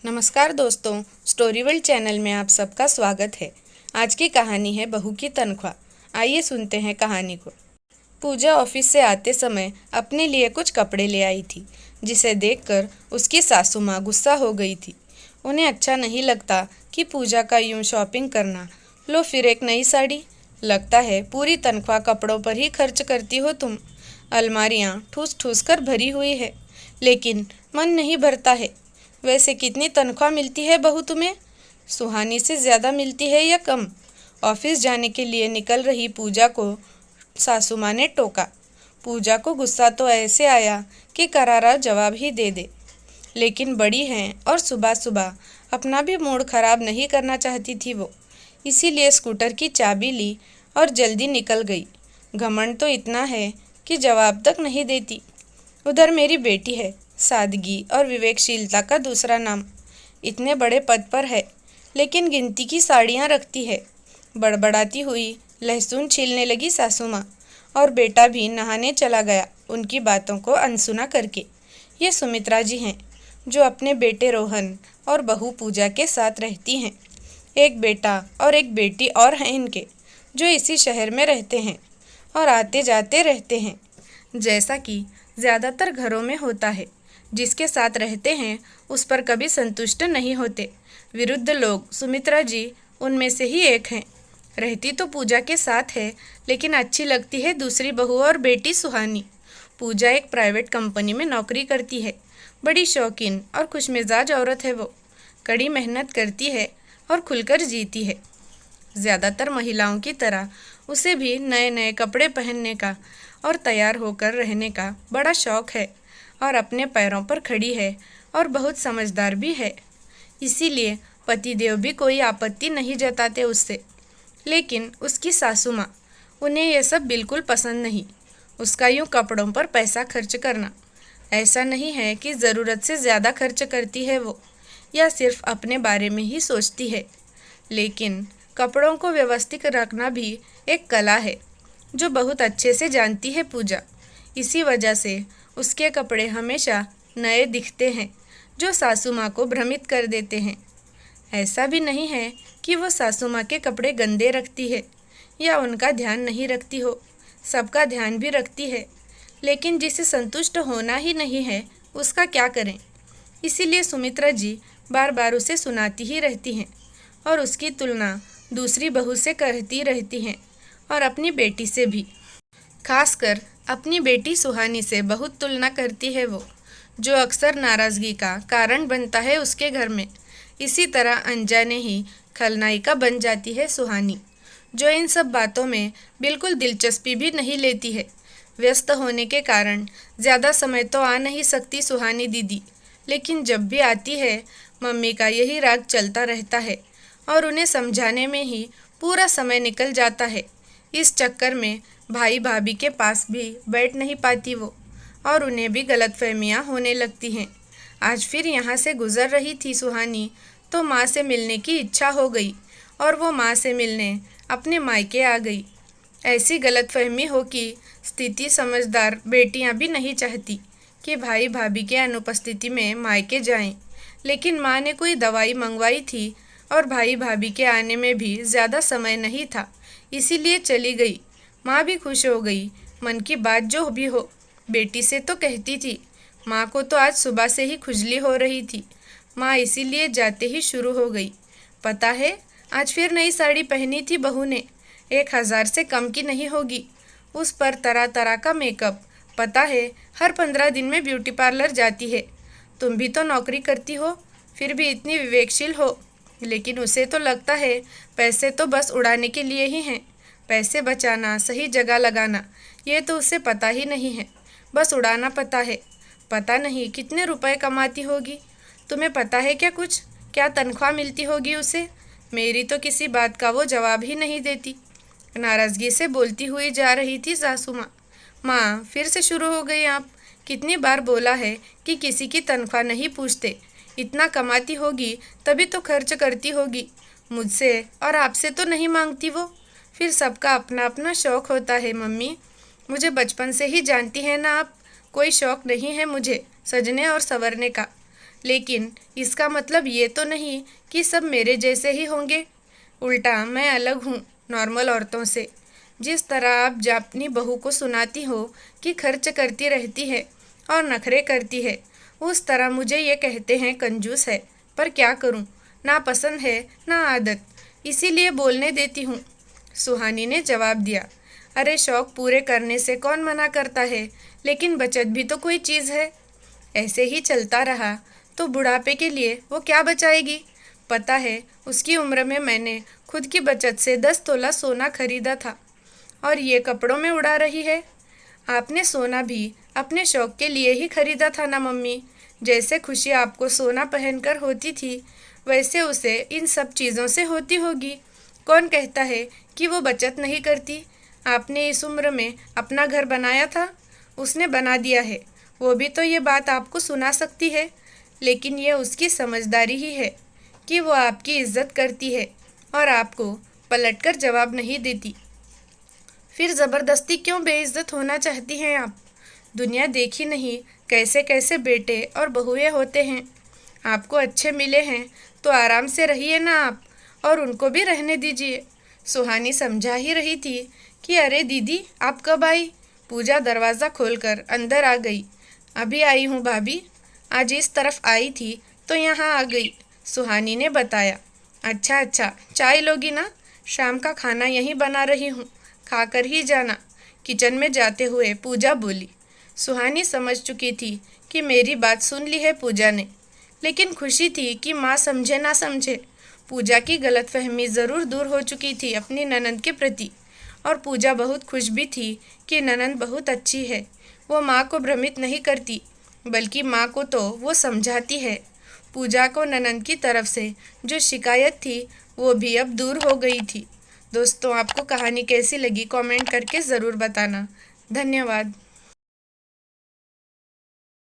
नमस्कार दोस्तों, story world channel में आप सबका स्वागत है। आज की कहानी है बहू की तनख्वाह। आइए सुनते हैं कहानी को। पूजा ऑफिस से आते समय अपने लिए कुछ कपड़े ले आई थी, जिसे देखकर उसकी सासू माँ गुस्सा हो गई थी। उन्हें अच्छा नहीं लगता कि पूजा का यूं शॉपिंग करना। लो फिर एक नई साड़ी, लगता है पूरी तनख्वाह कपड़ों पर ही खर्च करती हो तुम। अलमारियाँ ठूस ठूस कर भरी हुई है, लेकिन मन नहीं भरता है। वैसे कितनी तनख्वाह मिलती है बहू तुम्हें? सुहानी से ज़्यादा मिलती है या कम? ऑफिस जाने के लिए निकल रही पूजा को सासू माँ ने टोका। पूजा को गुस्सा तो ऐसे आया कि करारा जवाब ही दे दे, लेकिन बड़ी हैं और सुबह सुबह अपना भी मूड खराब नहीं करना चाहती थी वो। इसीलिए स्कूटर की चाबी ली और जल्दी निकल गई। घमंड तो इतना है कि जवाब तक नहीं देती। उधर मेरी बेटी है, सादगी और विवेकशीलता का दूसरा नाम। इतने बड़े पद पर है, लेकिन गिनती की साड़ियाँ रखती है। बड़बड़ाती हुई लहसुन छीलने लगी सासू माँ, और बेटा भी नहाने चला गया उनकी बातों को अनसुना करके। ये सुमित्रा जी हैं, जो अपने बेटे रोहन और बहू पूजा के साथ रहती हैं। एक बेटा और एक बेटी और हैं इनके, जो इसी शहर में रहते हैं और आते जाते रहते हैं, जैसा कि ज़्यादातर घरों में होता है। जिसके साथ रहते हैं उस पर कभी संतुष्ट नहीं होते। विरुद्ध लोग सुमित्रा जी उनमें से ही एक हैं। रहती तो पूजा के साथ है, लेकिन अच्छी लगती है दूसरी बहू और बेटी सुहानी। पूजा एक प्राइवेट कंपनी में नौकरी करती है। बड़ी शौकीन और खुशमिजाज औरत है वो। कड़ी मेहनत करती है और खुलकर जीती है। ज़्यादातर महिलाओं की तरह उसे भी नए नए कपड़े पहनने का और तैयार होकर रहने का बड़ा शौक है, और अपने पैरों पर खड़ी है और बहुत समझदार भी है। इसीलिए पतिदेव भी कोई आपत्ति नहीं जताते उससे। लेकिन उसकी सासू माँ, उन्हें यह सब बिल्कुल पसंद नहीं। उसका यूँ कपड़ों पर पैसा खर्च करना। ऐसा नहीं है कि ज़रूरत से ज़्यादा खर्च करती है वो, या सिर्फ अपने बारे में ही सोचती है। लेकिन कपड़ों को व्यवस्थित रखना भी एक कला है, जो बहुत अच्छे से जानती है पूजा। इसी वजह से उसके कपड़े हमेशा नए दिखते हैं, जो सासू माँ को भ्रमित कर देते हैं। ऐसा भी नहीं है कि वो सासू माँ के कपड़े गंदे रखती है या उनका ध्यान नहीं रखती हो। सबका ध्यान भी रखती है, लेकिन जिसे संतुष्ट होना ही नहीं है उसका क्या करें। इसीलिए सुमित्रा जी बार बार उसे सुनाती ही रहती हैं और उसकी तुलना दूसरी बहू से करती रहती हैं, और अपनी बेटी से भी। खासकर अपनी बेटी सुहानी से बहुत तुलना करती है वो, जो अक्सर नाराज़गी का कारण बनता है उसके घर में। इसी तरह अनजाने ही खलनायिका बन जाती है सुहानी, जो इन सब बातों में बिल्कुल दिलचस्पी भी नहीं लेती है। व्यस्त होने के कारण ज़्यादा समय तो आ नहीं सकती सुहानी दीदी, लेकिन जब भी आती है मम्मी का यही राग चलता रहता है, और उन्हें समझाने में ही पूरा समय निकल जाता है। इस चक्कर में भाई भाभी के पास भी बैठ नहीं पाती वो, और उन्हें भी गलतफहमियां होने लगती हैं। आज फिर यहाँ से गुज़र रही थी सुहानी, तो माँ से मिलने की इच्छा हो गई, और वो माँ से मिलने अपने मायके आ गई। ऐसी गलतफहमी हो कि स्थिति समझदार बेटियाँ भी नहीं चाहती कि भाई भाभी के अनुपस्थिति में मायके जाएं। लेकिन माँ ने कोई दवाई मंगवाई थी, और भाई भाभी के आने में भी ज़्यादा समय नहीं था, इसीलिए चली गई। माँ भी खुश हो गई। मन की बात जो भी हो, बेटी से तो कहती थी। माँ को तो आज सुबह से ही खुजली हो रही थी। माँ इसीलिए जाते ही शुरू हो गई। पता है, आज फिर नई साड़ी पहनी थी बहू ने। 1000 से कम की नहीं होगी। उस पर तरह तरह का मेकअप। पता है, हर 15 दिन में ब्यूटी पार्लर जाती है। तुम भी तो नौकरी करती हो, फिर भी इतनी विवेकशील हो। लेकिन उसे तो लगता है पैसे तो बस उड़ाने के लिए ही हैं। पैसे बचाना, सही जगह लगाना, ये तो उसे पता ही नहीं है। बस उड़ाना पता है। पता नहीं कितने रुपए कमाती होगी। तुम्हें पता है क्या कुछ, क्या तनख्वाह मिलती होगी उसे? मेरी तो किसी बात का वो जवाब ही नहीं देती। नाराज़गी से बोलती हुई जा रही थी सासू माँ। माँ, फिर से शुरू हो गई आप? कितनी बार बोला है कि किसी की तनख्वाह नहीं पूछते। इतना कमाती होगी तभी तो खर्च करती होगी। मुझसे और आपसे तो नहीं मांगती वो। फिर सबका अपना अपना शौक़ होता है मम्मी। मुझे बचपन से ही जानती है ना आप। कोई शौक़ नहीं है मुझे सजने और संवरने का। लेकिन इसका मतलब ये तो नहीं कि सब मेरे जैसे ही होंगे। उल्टा मैं अलग हूँ नॉर्मल औरतों से। जिस तरह आप अपनी बहू को सुनाती हो कि खर्च करती रहती है और नखरे करती है, उस तरह मुझे ये कहते हैं कंजूस है। पर क्या करूं, ना पसंद है ना आदत, इसीलिए बोलने देती हूँ। सुहानी ने जवाब दिया, अरे शौक पूरे करने से कौन मना करता है, लेकिन बचत भी तो कोई चीज़ है। ऐसे ही चलता रहा तो बुढ़ापे के लिए वो क्या बचाएगी। पता है, उसकी उम्र में मैंने खुद की बचत से 10 तोला सोना खरीदा था और ये कपड़ों में उड़ा रही है। आपने सोना भी अपने शौक के लिए ही खरीदा था ना मम्मी। जैसे खुशी आपको सोना पहनकर होती थी, वैसे उसे इन सब चीज़ों से होती होगी। कौन कहता है कि वो बचत नहीं करती। आपने इस उम्र में अपना घर बनाया था, उसने बना दिया है। वो भी तो ये बात आपको सुना सकती है, लेकिन ये उसकी समझदारी ही है कि वो आपकी इज्जत करती है और आपको पलटकर जवाब नहीं देती। फिर ज़बरदस्ती क्यों बेइज्जत होना चाहती हैं आप। दुनिया देखी नहीं कैसे कैसे बेटे और बहुएं होते हैं। आपको अच्छे मिले हैं तो आराम से रहिए ना आप, और उनको भी रहने दीजिए। सुहानी समझा ही रही थी कि अरे दीदी आप कब आई। पूजा दरवाज़ा खोलकर अंदर आ गई। अभी आई हूँ भाभी, आज इस तरफ आई थी तो यहाँ आ गई, सुहानी ने बताया। अच्छा अच्छा, चाय लोगी ना, शाम का खाना यहीं बना रही हूँ, खाकर ही जाना, किचन में जाते हुए पूजा बोली। सुहानी समझ चुकी थी कि मेरी बात सुन ली है पूजा ने, लेकिन खुशी थी कि माँ समझे ना समझे। पूजा की गलतफहमी ज़रूर दूर हो चुकी थी अपनी ननंद के प्रति, और पूजा बहुत खुश भी थी कि ननंद बहुत अच्छी है। वो माँ को भ्रमित नहीं करती, बल्कि माँ को तो वो समझाती है। पूजा को ननंद की तरफ से जो शिकायत थी वो भी अब दूर हो गई थी। दोस्तों, आपको कहानी कैसी लगी कमेंट करके ज़रूर बताना। धन्यवाद।